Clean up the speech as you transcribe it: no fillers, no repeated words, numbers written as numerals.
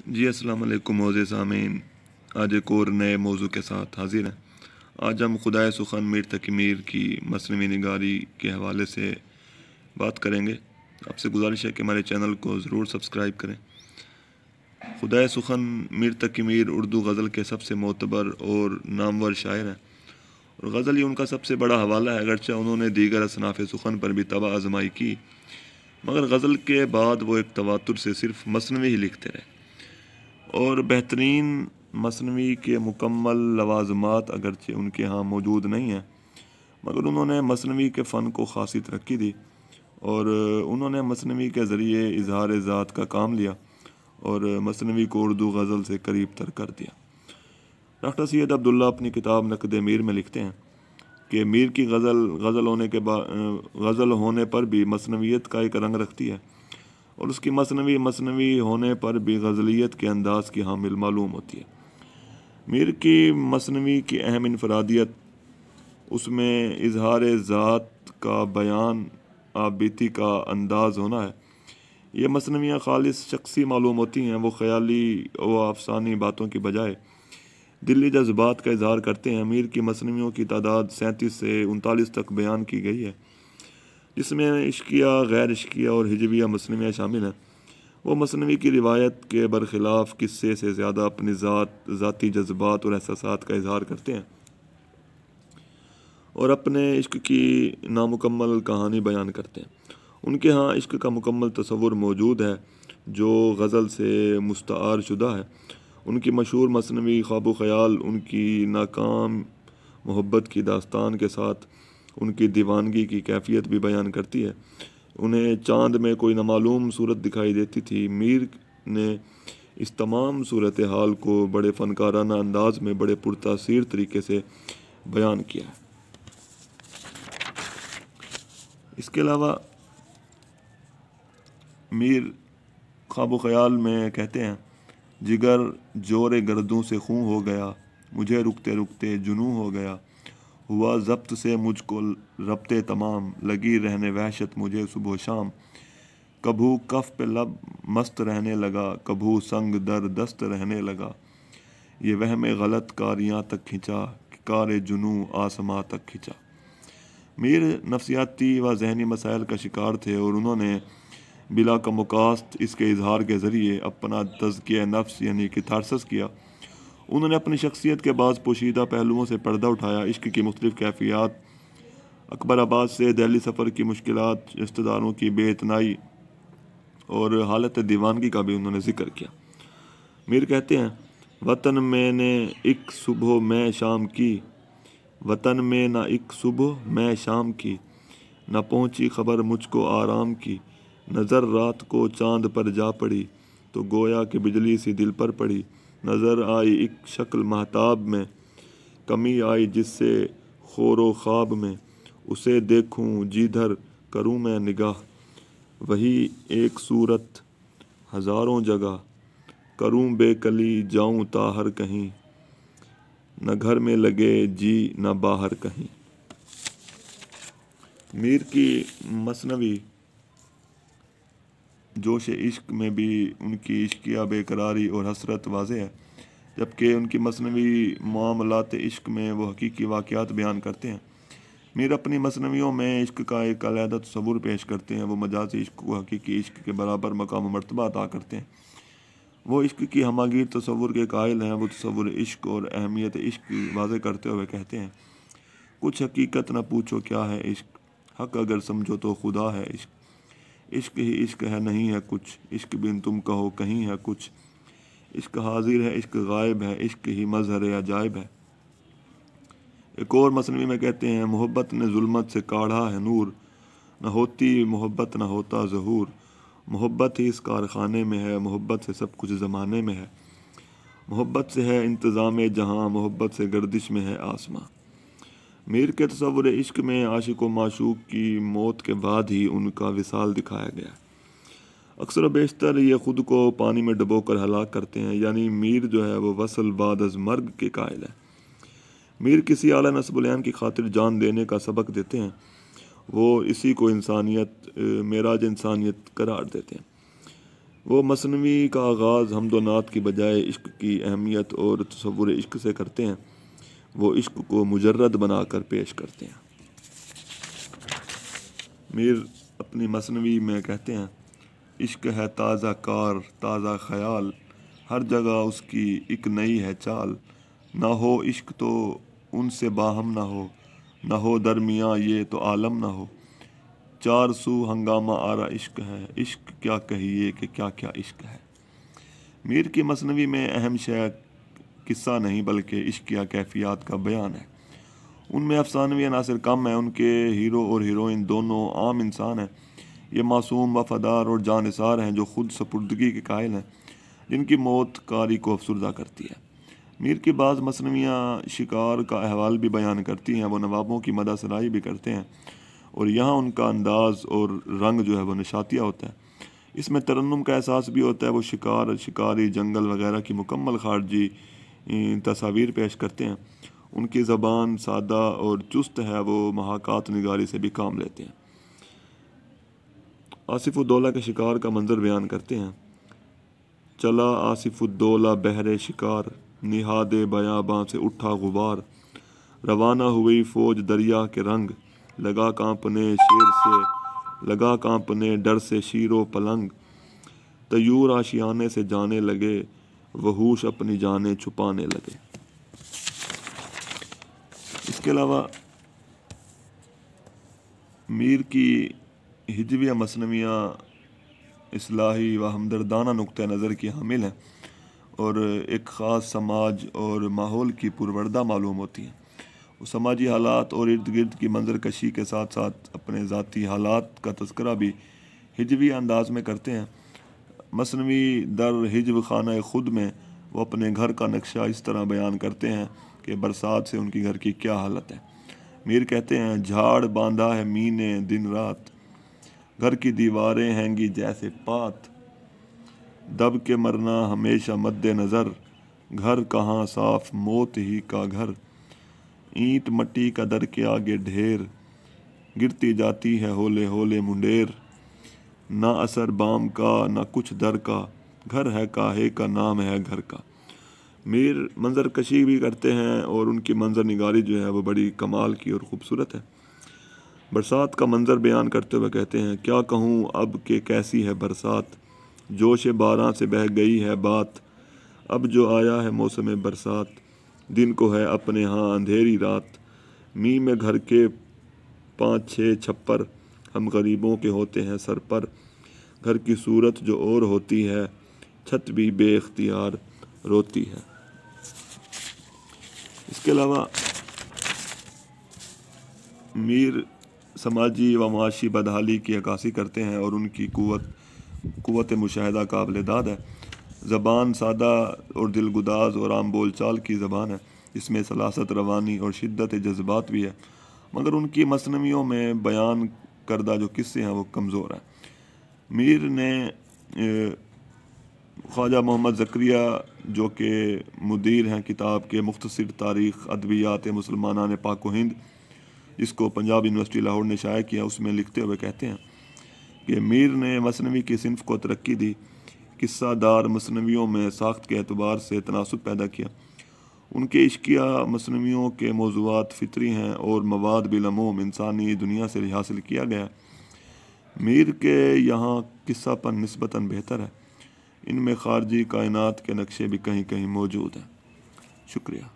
جی अस्सलाम वालेकुम मोअज़्ज़ज़ सामीन। आज एक और नए मौजू के साथ हाजिर हैं। आज हम खुदाए सुखन मीर तकी मीर की मसनवी निगारी के हवाले से बात करेंगे। आपसे गुजारिश है कि हमारे चैनल को ज़रूर सब्सक्राइब करें। खुदाए सुखन मीर तकी मीर उर्दू गज़ल के सबसे मोतबर और नामवर शायर हैं और गज़ल ही उनका सबसे बड़ा हवाला है। अगरचे उन्होंने दीगर असनाफ़ सुखन पर भी तबाह आजमाई की, मगर गज़ल के बाद वो एक तवातुर से सिर्फ मसनवी ही लिखते रहे और बेहतरीन मसनवी के मुकम्मल लवाज़मात अगरचे उनके यहाँ मौजूद नहीं हैं, मगर उन्होंने मसनवी के फ़न को ख़ासी तरक्की दी और उन्होंने मसनवी के ज़रिए इजहार ज़ात का काम लिया और मसनवी को उर्दू गज़ल से करीब तर कर दिया। डॉक्टर सैयद अब्दुल्ला अपनी किताब नक़द मीर में लिखते हैं कि मीर की गज़ल होने पर भी मसनवियत का एक रंग रखती है और उसकी मसनवी होने पर भी गज़लियत के अंदाज़ की हामिल मालूम होती है। मीर की मसनवी की अहम इनफरादियत उसमें इजहार ज़ात का बयान आबिती का अंदाज़ होना है। ये मसनवियाँ खालिस शख्सी मालूम होती हैं। वो ख़याली व अफसानी बातों की बजाय दिली जज्बात का इजहार करते हैं। मीर की मसनवियों की तादाद 37 से 39 तक बयान की गई है, जिसमें इश्किया, गैर इश्किया और हिजविया मसनवियाँ शामिल हैं। वो मसनवी की रिवायत के बरखिलाफ़ किस्से से ज़्यादा अपनी ज़ाती जज्बात और एहसासात का इजहार करते हैं और अपने इश्क की नामुकम्मल कहानी बयान करते हैं। उनके यहाँ इश्क का मुकम्मल तसव्वुर मौजूद है जो गज़ल से मुस्तआर शुदा है। उनकी मशहूर मसनवी ख्वाब ख़याल उनकी नाकाम मोहब्बत की दास्तान के साथ उनकी दीवानगी की कैफियत भी बयान करती है। उन्हें चाँद में कोई नामालूम सूरत दिखाई देती थी। मीर ने इस तमाम सूरत हाल को बड़े फ़नकाराना अंदाज में बड़े पुरतासीर तरीके से बयान किया है। इसके अलावा मीर ख्वाब ख़याल में कहते हैं, जिगर जोरे गर्दों से खून हो गया, मुझे रुकते रुकते जुनून हो गया, हुआ ज़ब्त से मुझको रब्ते तमाम, लगी रहने वहशत मुझे सुबह शाम, कभू कफ पे लब मस्त रहने लगा, कभू संग दर दस्त रहने लगा, ये वहम गलत कारियाँ तक खिंचा, कार जुनू आसमां तक खिंचा। मीर नफ्सियाती व जहनी मसाइल का शिकार थे और उन्होंने बिला का मुकास्त इसके इजहार के ज़रिए अपना तज़किया नफ्स यानी कि थारसस किया। उन्होंने अपनी शख्सियत के बाद पोशीदा पहलुओं से पर्दा उठाया। इश्क की मुख्तलिफ़ कैफियत, अकबर आबाद से दिल्ली सफ़र की मुश्किलात, रिश्तेदारों की बेइतनाई और हालत दीवानगी का भी उन्होंने ज़िक्र किया। मीर कहते हैं, वतन में ने एक सुबह मैं शाम की, वतन में ना एक सुबह मैं शाम की, न पहुँची खबर मुझको आराम की, नज़र रात को चाँद पर जा पड़ी, तो गोया कि बिजली सी दिल पर पड़ी, नज़र आई एक शक्ल महताब में, कमी आई जिससे खौरो ख्वाब में, उसे देखूं जिधर करूं मैं निगाह, वही एक सूरत हज़ारों जगह, करूं बेकली जाऊं ताहर कहीं, न घर में लगे जी न बाहर कहीं। मीर की मसनवी जोश इश्क में भी उनकी इश्किया बेकरारी और हसरत वाज़े है, जबकि उनकी मसनवी मामलात इश्क में वो हकीकी वाक़यात बयान करते हैं। मीर अपनी मसनवियों में इश्क का एक अलहदा तस्वुर पेश करते हैं। वो मजाजी इश्क को हकीकी इश्क के बराबर मकाम मर्तबा अता करते हैं। वो इश्क की हमागीर तस्वुर के कायल हैं। वो तस्वुर इश्क और अहमियत इश्क की वाज़े करते हुए कहते हैं, कुछ हकीकत न पूछो क्या है इश्क, हक़ अगर समझो तो खुदा है इश्क, इश्क ही इश्क है नहीं है कुछ, इश्क बिन तुम कहो कहीं है कुछ, इश्क हाजिर है इश्क गायब है, इश्क ही मज़हर अजायब है। एक और मसनवी में कहते हैं, मोहब्बत ने जुल्मत से काढ़ा है नूर, न होती मोहब्बत न होता ज़हूर, मोहब्बत ही इस कारखाने में है, मोहब्बत से सब कुछ ज़माने में है, मोहब्बत से है इंतज़ाम जहाँ, मोहब्बत से गर्दिश में है आसमां। मीर के तस्वुर इश्क में आशिक व माशूक की मौत के बाद ही उनका विसाल दिखाया गया। अक्सर बेशतर ये ख़ुद को पानी में डुबोकर हलाक करते हैं, यानी मीर जो है वो वसल बाद अज़ मर्ग के कायल है। मीर किसी आला नस्ब-उल-आन की खातिर जान देने का सबक देते हैं। वो इसी को इंसानियत मेराज इंसानियत करार देते हैं। وہ مثنوی کا آغاز حمد و نعت کی بجائے عشق کی اہمیت اور تصور عشق سے کرتے ہیں۔ وہ عشق کو مجرد بنا کر پیش کرتے ہیں۔ میر اپنی مثنوی میں کہتے ہیں، عشق ہے تازہ کار تازہ خیال، ہر جگہ اس کی ایک نئی ہے چال، نہ ہو عشق تو ان سے باہم نہ ہو درمیاں یہ تو عالم نہ ہو، چار سو ہنگامہ آرا عشق ہے، عشق کیا کہیے کہ کیا کیا عشق ہے۔ میر کی مثنوی میں اہم شے قصہ نہیں بلکہ عشق یا کیفیات کا بیان ہے۔ ان میں افسانوی عناصر کم ہیں، ان کے ہیرو اور ہیروئن دونوں عام انسان ہیں۔ یہ معصوم وفادار اور جانثار ہیں جو خود سپردگی کے قائل ہیں، جن کی موت قاری کو افسردہ کرتی ہے۔ میر کی بعض مثنویاں شکار کا احوال بھی بیان کرتی ہیں، وہ نوابوں کی مدح سرائی بھی کرتے ہیں، اور یہاں ان کا انداز اور رنگ جو ہے وہ نشاتیہ ہوتا ہے۔ اس میں ترنم کا احساس بھی ہوتا ہے، وہ شکاری جنگل وغیرہ کی مکمل خارجی تصاویر پیش کرتے ہیں۔ ان کی زبان سادہ اور چست ہے، وہ محاکات نگاری سے بھی کام لیتے ہیں۔ آصف الدولہ کے شکار کا منظر بیان کرتے ہیں، چلا آصف الدولہ بہر شکار، نہاد بیاباں سے اٹھا غبار، روانہ ہوئی فوج دریا کے رنگ، لگا کانپنے ڈر سے شیر و پلنگ، طیور آشیانے سے جانے لگے، وحوش اپنی جانیں چھپانے لگے۔ اس کے علاوہ میر کی ہجویہ مثنویاں اصلاحی و ہمدردانہ نقطہ نظر کی حامل ہیں اور ایک خاص سماج اور ماحول کی پروردہ معلوم ہوتی ہیں۔ وہ سماجی حالات اور ارد گرد کی منظر کشی کے ساتھ ساتھ اپنے ذاتی حالات کا تذکرہ بھی ہجوی انداز میں کرتے ہیں۔ مثنوی در ہجو خانہ خود میں وہ اپنے گھر کا نقشہ اس طرح بیان کرتے ہیں کہ برسات سے ان کی گھر کی کیا حالت ہے۔ میر کہتے ہیں، جھاڑ باندھا ہے می نے دن رات، گھر کی دیواریں ہیں گی جیسے پات، دب کے مرنا ہمیشہ مد نظر، گھر کہاں صاف موت ہی کا گھر، اینٹ مٹی کا در کے آگے ڈھیر، گرتی جاتی ہے ہولے ہولے منڈیر، نہ اثر بام کا نہ کچھ در کا، گھر ہے کاہے کا نام ہے گھر کا۔ میر منظر کشی بھی کرتے ہیں اور ان کی منظر نگاری جو ہے وہ بڑی کمال کی اور خوبصورت ہے۔ برسات کا منظر بیان کرتے ہوئے کہتے ہیں، کیا کہوں اب کہ کیسی ہے برسات، جوش باراں سے بہہ گئی ہے بات، اب جو آیا ہے موسم برسات، دن کو ہے اپنے ہاں اندھیری رات، می میں گھر کے 5-6 چھپر، ہم غریبوں کے ہوتے ہیں سر پر، گھر کی صورت جو اور ہوتی ہے، چھت بھی بے اختیار روتی ہے۔ اس کے علاوہ میر سماجی و معاشی بدحالی کی عکاسی کرتے ہیں اور ان کی قوت مشاہدہ قابل داد ہے۔ زبان سادہ اور دلگداز اور عام بول چال کی زبان ہے، اس میں سلاست روانی اور شدت جذبات بھی ہے، مگر ان کی مثنویوں میں بیان کردہ جو قصے ہیں وہ کمزور ہیں۔ میر نے خواجہ محمد زکریا جو کہ مدیر ہیں کتاب کے مختصر تاریخ ادبیات مسلمانان پاک و ہند، جس کو پنجاب یونیورسٹی لاہور نے شائع کیا، اس میں لکھتے ہوئے کہتے ہیں کہ میر نے مثنوی کی صنف کو ترقی دی، قصہ دار مثنویوں میں ساخت کے اعتبار سے تناسب پیدا کیا۔ ان کے عشقیہ مثنویوں کے موضوعات فطری ہیں اور مواد بالعموم انسانی دنیا سے حاصل کیا گیا۔ میر کے یہاں قصہ پن نسبتاً بہتر ہے، ان میں خارجی کائنات کے نقشے بھی کہیں کہیں موجود ہیں۔ شکریہ۔